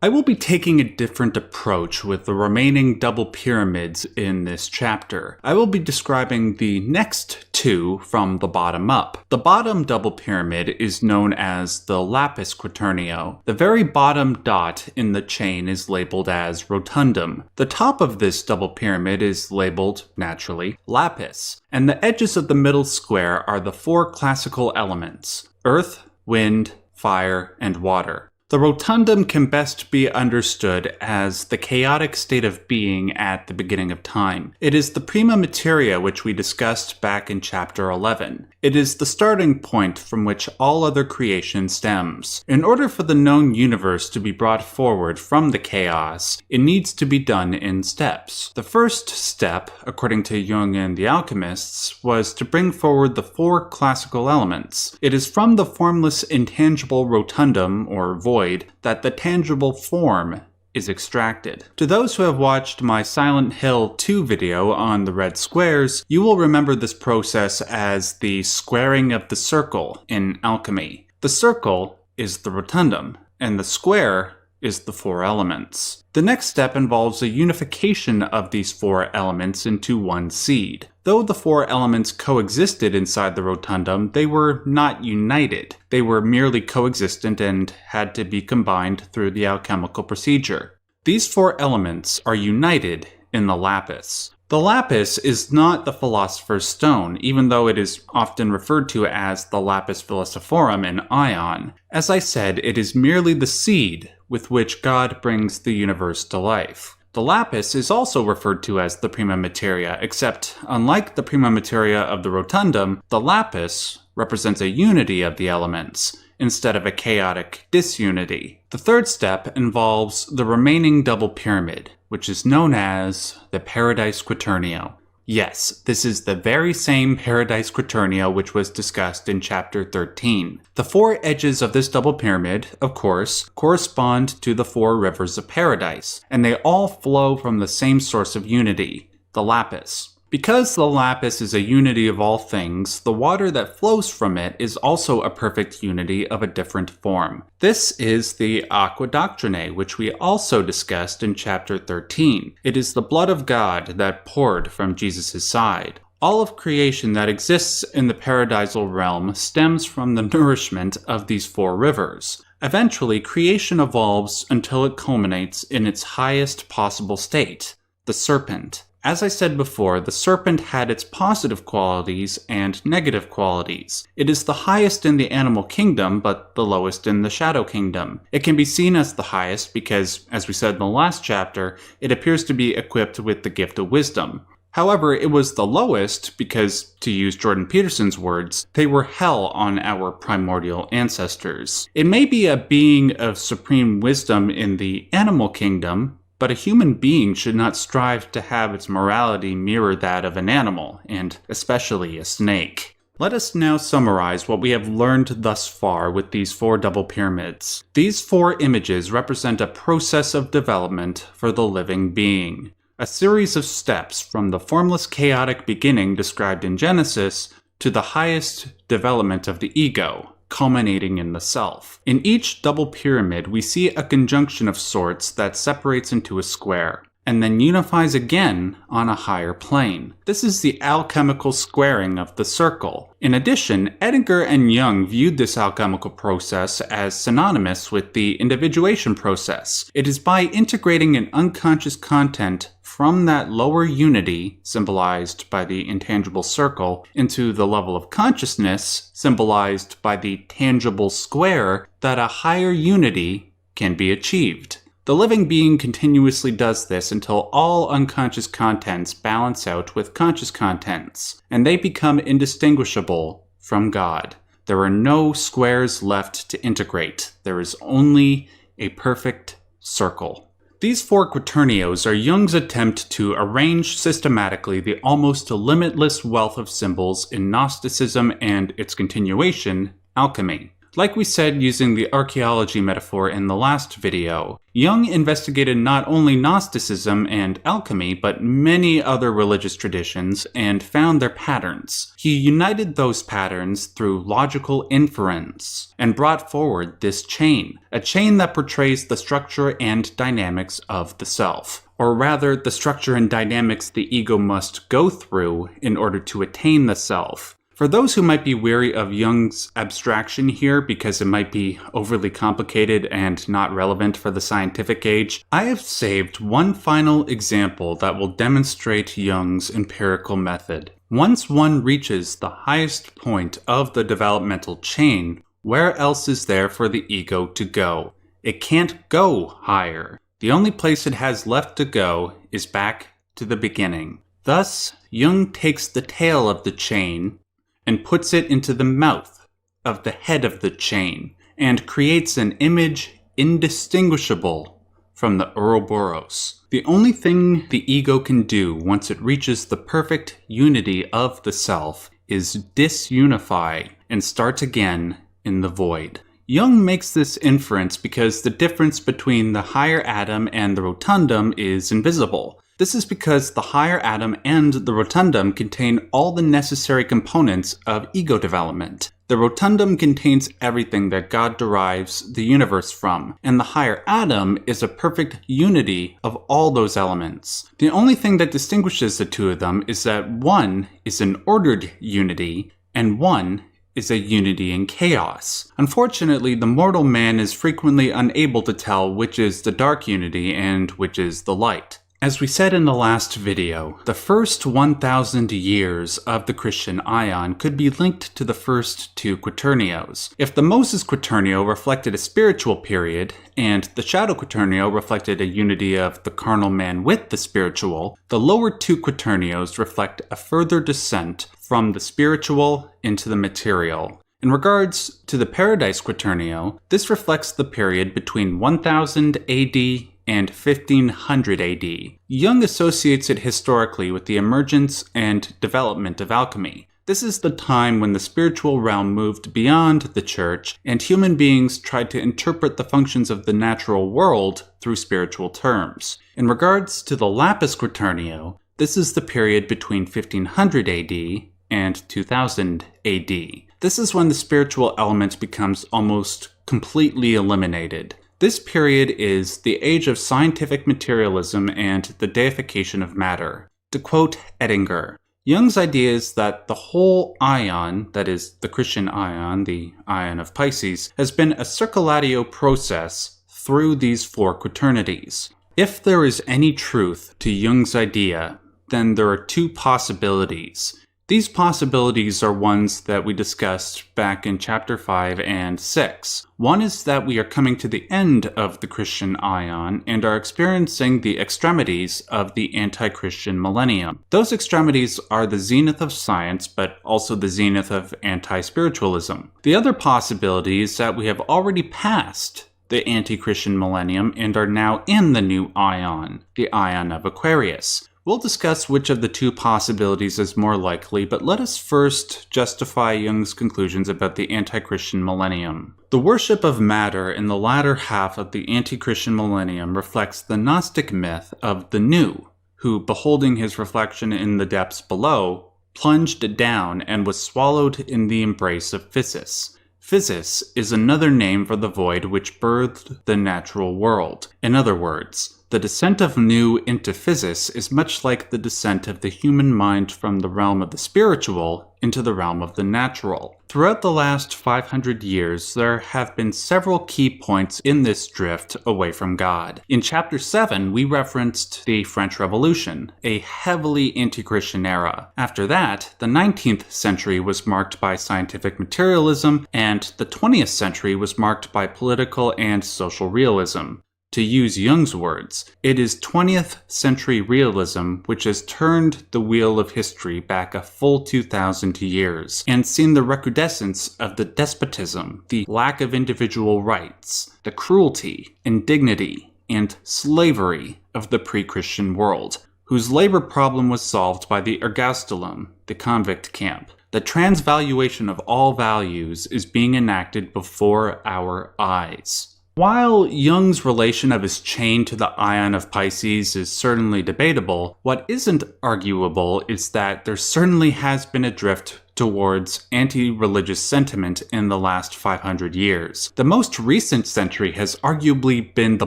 I will be taking a different approach with the remaining double pyramids in this chapter. I will be describing the next two from the bottom up. The bottom double pyramid is known as the lapis quaternio. The very bottom dot in the chain is labeled as rotundum. The top of this double pyramid is labeled, naturally, lapis, and the edges of the middle square are the four classical elements: earth, wind, fire, and water. The rotundum can best be understood as the chaotic state of being at the beginning of time. It is the prima materia which we discussed back in chapter 11. It is the starting point from which all other creation stems. In order for the known universe to be brought forward from the chaos, it needs to be done in steps. The first step, according to Jung and the alchemists, was to bring forward the four classical elements. It is from the formless intangible rotundum, or void, that the tangible form is extracted. To those who have watched my Silent Hill 2 video on the red squares, you will remember this process as the squaring of the circle in alchemy. The circle is the rotundum, and the square is the four elements. The next step involves a unification of these four elements into one seed. Though the four elements coexisted inside the rotundum, they were not united. They were merely coexistent and had to be combined through the alchemical procedure. These four elements are united in the lapis. The lapis is not the philosopher's stone, even though it is often referred to as the lapis philosophorum in Aion. As I said, it is merely the seed with which God brings the universe to life. The lapis is also referred to as the prima materia, except unlike the prima materia of the rotundum, the lapis represents a unity of the elements, instead of a chaotic disunity. The third step involves the remaining double pyramid, which is known as the paradise quaternio. Yes, this is the very same paradise quaternio which was discussed in chapter 13. The four edges of this double pyramid, of course, correspond to the four rivers of paradise, and they all flow from the same source of unity, the lapis. Because the lapis is a unity of all things, the water that flows from it is also a perfect unity of a different form. This is the aqua doctrinae, which we also discussed in chapter 13. It is the blood of God that poured from Jesus' side. All of creation that exists in the paradisal realm stems from the nourishment of these four rivers. Eventually, creation evolves until it culminates in its highest possible state, the serpent. As I said before, the serpent had its positive qualities and negative qualities. It is the highest in the animal kingdom, but the lowest in the shadow kingdom. It can be seen as the highest because, as we said in the last chapter, it appears to be equipped with the gift of wisdom. However, it was the lowest because, to use Jordan Peterson's words, they were hell on our primordial ancestors. It may be a being of supreme wisdom in the animal kingdom, but a human being should not strive to have its morality mirror that of an animal, and especially a snake. Let us now summarize what we have learned thus far with these four double pyramids. These four images represent a process of development for the living being. A series of steps from the formless chaotic beginning described in Genesis to the highest development of the ego, culminating in the self. In each double pyramid, we see a conjunction of sorts that separates into a square, and then unifies again on a higher plane. This is the alchemical squaring of the circle. In addition, Edgar and Jung viewed this alchemical process as synonymous with the individuation process. It is by integrating an unconscious content from that lower unity, symbolized by the intangible circle, into the level of consciousness, symbolized by the tangible square, that a higher unity can be achieved. The living being continuously does this until all unconscious contents balance out with conscious contents, and they become indistinguishable from God. There are no squares left to integrate. There is only a perfect circle. These four quaternios are Jung's attempt to arrange systematically the almost limitless wealth of symbols in Gnosticism and its continuation, alchemy. Like we said using the archaeology metaphor in the last video, Jung investigated not only Gnosticism and alchemy, but many other religious traditions and found their patterns. He united those patterns through logical inference and brought forward this chain, a chain that portrays the structure and dynamics of the self. Or rather, the structure and dynamics the ego must go through in order to attain the self. For those who might be weary of Jung's abstraction here because it might be overly complicated and not relevant for the scientific age, I have saved one final example that will demonstrate Jung's empirical method. Once one reaches the highest point of the developmental chain, where else is there for the ego to go? It can't go higher. The only place it has left to go is back to the beginning. Thus, Jung takes the tail of the chain and puts it into the mouth of the head of the chain, and creates an image indistinguishable from the Ouroboros. The only thing the ego can do once it reaches the perfect unity of the self is disunify and start again in the void. Jung makes this inference because the difference between the higher atom and the rotundum is invisible. This is because the higher atom and the rotundum contain all the necessary components of ego development. The rotundum contains everything that God derives the universe from, and the higher atom is a perfect unity of all those elements. The only thing that distinguishes the two of them is that one is an ordered unity, and one is a unity in chaos. Unfortunately, the mortal man is frequently unable to tell which is the dark unity and which is the light. As we said in the last video, the first 1,000 years of the Christian Aion could be linked to the first two quaternios. If the Moses quaternio reflected a spiritual period, and the shadow quaternio reflected a unity of the carnal man with the spiritual, the lower two quaternios reflect a further descent from the spiritual into the material. In regards to the Paradise quaternio, this reflects the period between 1000 AD and 1500 AD. Jung associates it historically with the emergence and development of alchemy. This is the time when the spiritual realm moved beyond the church, and human beings tried to interpret the functions of the natural world through spiritual terms. In regards to the Lapis quaternio, this is the period between 1500 AD and 2000 AD. This is when the spiritual element becomes almost completely eliminated. This period is the age of scientific materialism and the deification of matter. To quote Edinger, Jung's idea is that the whole Aion, that is, the Christian Aion, the Aion of Pisces, has been a circulatio process through these four quaternities. If there is any truth to Jung's idea, then there are two possibilities. These possibilities are ones that we discussed back in chapter 5 and 6. One is that we are coming to the end of the Christian Aion and are experiencing the extremities of the anti-Christian millennium. Those extremities are the zenith of science, but also the zenith of anti-spiritualism. The other possibility is that we have already passed the anti-Christian millennium and are now in the new Aion, the Aion of Aquarius. We'll discuss which of the two possibilities is more likely, but let us first justify Jung's conclusions about the anti-Christian millennium. The worship of matter in the latter half of the anti-Christian millennium reflects the Gnostic myth of the Nu, who, beholding his reflection in the depths below, plunged down and was swallowed in the embrace of Physis. Physis is another name for the void which birthed the natural world. In other words, the descent of Nu into Physis is much like the descent of the human mind from the realm of the spiritual into the realm of the natural. Throughout the last 500 years, there have been several key points in this drift away from God. In chapter 7, we referenced the French Revolution, a heavily anti-Christian era. After that, the 19th century was marked by scientific materialism, and the 20th century was marked by political and social realism. To use Jung's words, it is 20th century realism which has turned the wheel of history back a full 2,000 years and seen the recrudescence of the despotism, the lack of individual rights, the cruelty, indignity, and slavery of the pre-Christian world, whose labor problem was solved by the ergastulum, the convict camp. The transvaluation of all values is being enacted before our eyes. While Jung's relation of his chain to the Aion of Pisces is certainly debatable, what isn't arguable is that there certainly has been a drift towards anti-religious sentiment in the last 500 years. The most recent century has arguably been the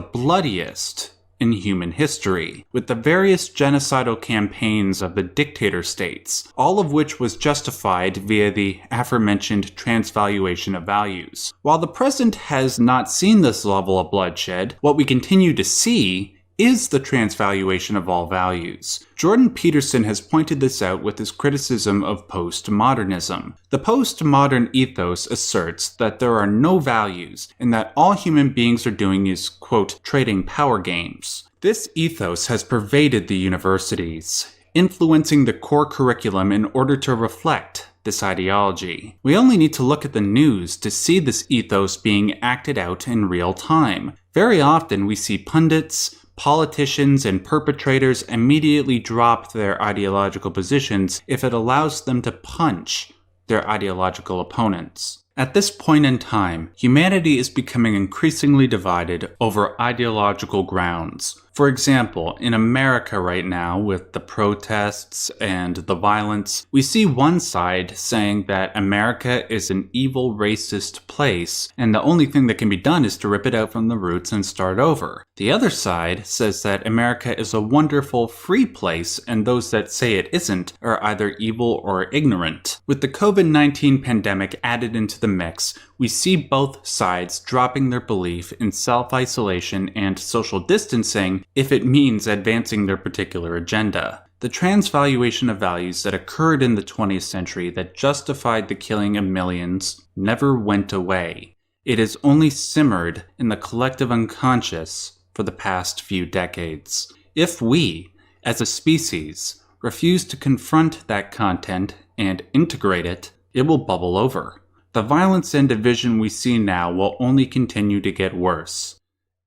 bloodiest in human history, with the various genocidal campaigns of the dictator states, all of which was justified via the aforementioned transvaluation of values. While the present has not seen this level of bloodshed, what we continue to see is the transvaluation of all values. Jordan Peterson has pointed this out with his criticism of postmodernism. The postmodern ethos asserts that there are no values and that all human beings are doing is, quote, trading power games. This ethos has pervaded the universities, influencing the core curriculum in order to reflect this ideology. We only need to look at the news to see this ethos being acted out in real time. Very often we see pundits, politicians, and perpetrators immediately drop their ideological positions if it allows them to punch their ideological opponents. At this point in time, humanity is becoming increasingly divided over ideological grounds. For example, in America right now, with the protests and the violence, we see one side saying that America is an evil, racist place, and the only thing that can be done is to rip it out from the roots and start over. The other side says that America is a wonderful, free place, and those that say it isn't are either evil or ignorant. With the COVID-19 pandemic added into the mix, we see both sides dropping their belief in self-isolation and social distancing if it means advancing their particular agenda. The transvaluation of values that occurred in the 20th century that justified the killing of millions never went away. It has only simmered in the collective unconscious for the past few decades. If we, as a species, refuse to confront that content and integrate it, it will bubble over. The violence and division we see now will only continue to get worse.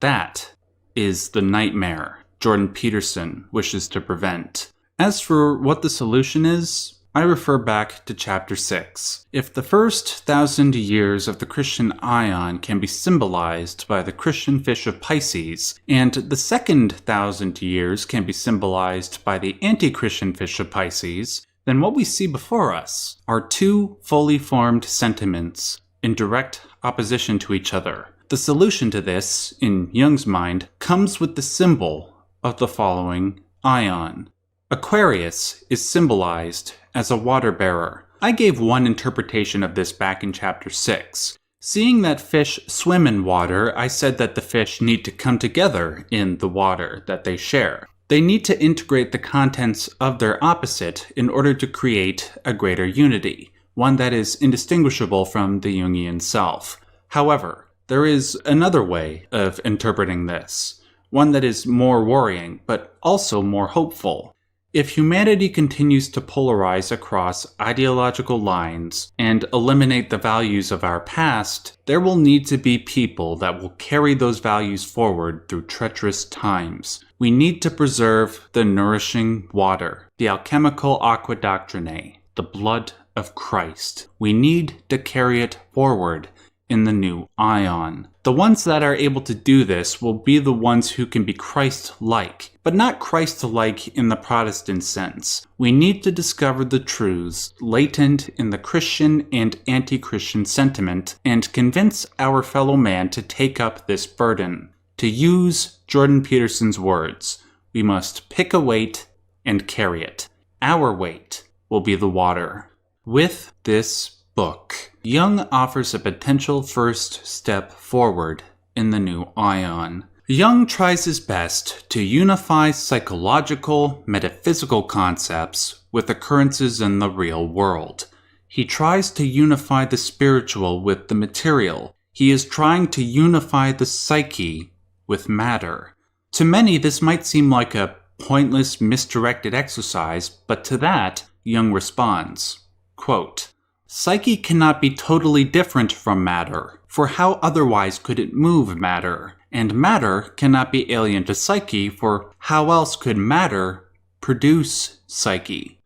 That is the nightmare Jordan Peterson wishes to prevent. As for what the solution is, I refer back to chapter 6. If the first 1,000 years of the Christian Aion can be symbolized by the Christian fish of Pisces, and the second 1,000 years can be symbolized by the anti-Christian fish of Pisces, then what we see before us are two fully formed sentiments in direct opposition to each other. The solution to this, in Jung's mind, comes with the symbol of the following Aion. Aquarius is symbolized as a water bearer. I gave one interpretation of this back in chapter 6. Seeing that fish swim in water, I said that the fish need to come together in the water that they share. They need to integrate the contents of their opposite in order to create a greater unity, one that is indistinguishable from the Jungian self. However, there is another way of interpreting this, one that is more worrying, but also more hopeful. If humanity continues to polarize across ideological lines and eliminate the values of our past, there will need to be people that will carry those values forward through treacherous times. We need to preserve the nourishing water, the alchemical aqua doctrinae, the blood of Christ. We need to carry it forward in the new Aion. The ones that are able to do this will be the ones who can be Christ-like, but not Christ-like in the Protestant sense. We need to discover the truths latent in the Christian and anti-Christian sentiment and convince our fellow man to take up this burden. To use Jordan Peterson's words, we must pick a weight and carry it. Our weight will be the water. With this book, Jung offers a potential first step forward in the new Aion. Jung tries his best to unify psychological, metaphysical concepts with occurrences in the real world. He tries to unify the spiritual with the material. He is trying to unify the psyche with matter. To many, this might seem like a pointless, misdirected exercise, but to that, Jung responds, quote, "Psyche cannot be totally different from matter, for how otherwise could it move matter? And matter cannot be alien to psyche, for how else could matter produce psyche?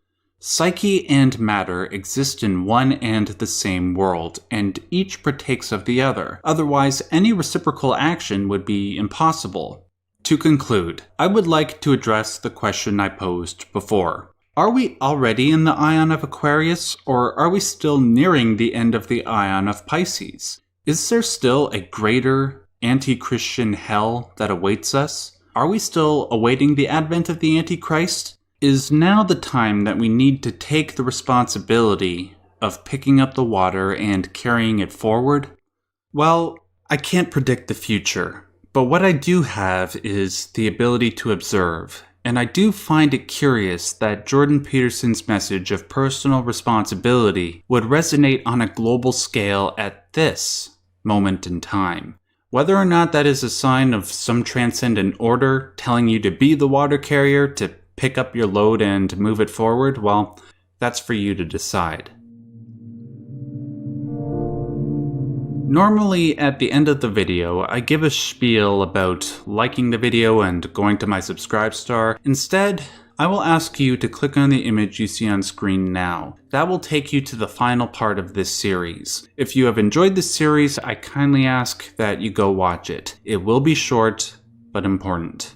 Psyche and matter exist in one and the same world, and each partakes of the other. Otherwise, any reciprocal action would be impossible. To conclude, I would like to address the question I posed before. Are we already in the Aion of Aquarius, or are we still nearing the end of the Aion of Pisces? Is there still a greater anti-Christian hell that awaits us? Are we still awaiting the advent of the Antichrist? Is now the time that we need to take the responsibility of picking up the water and carrying it forward? Well, I can't predict the future, but what I do have is the ability to observe. And I do find it curious that Jordan Peterson's message of personal responsibility would resonate on a global scale at this moment in time. Whether or not that is a sign of some transcendent order telling you to be the water carrier, to pick up your load and move it forward, well, that's for you to decide. Normally, at the end of the video, I give a spiel about liking the video and going to my subscribe star. Instead, I will ask you to click on the image you see on screen now. That will take you to the final part of this series. If you have enjoyed this series, I kindly ask that you go watch it. It will be short, but important.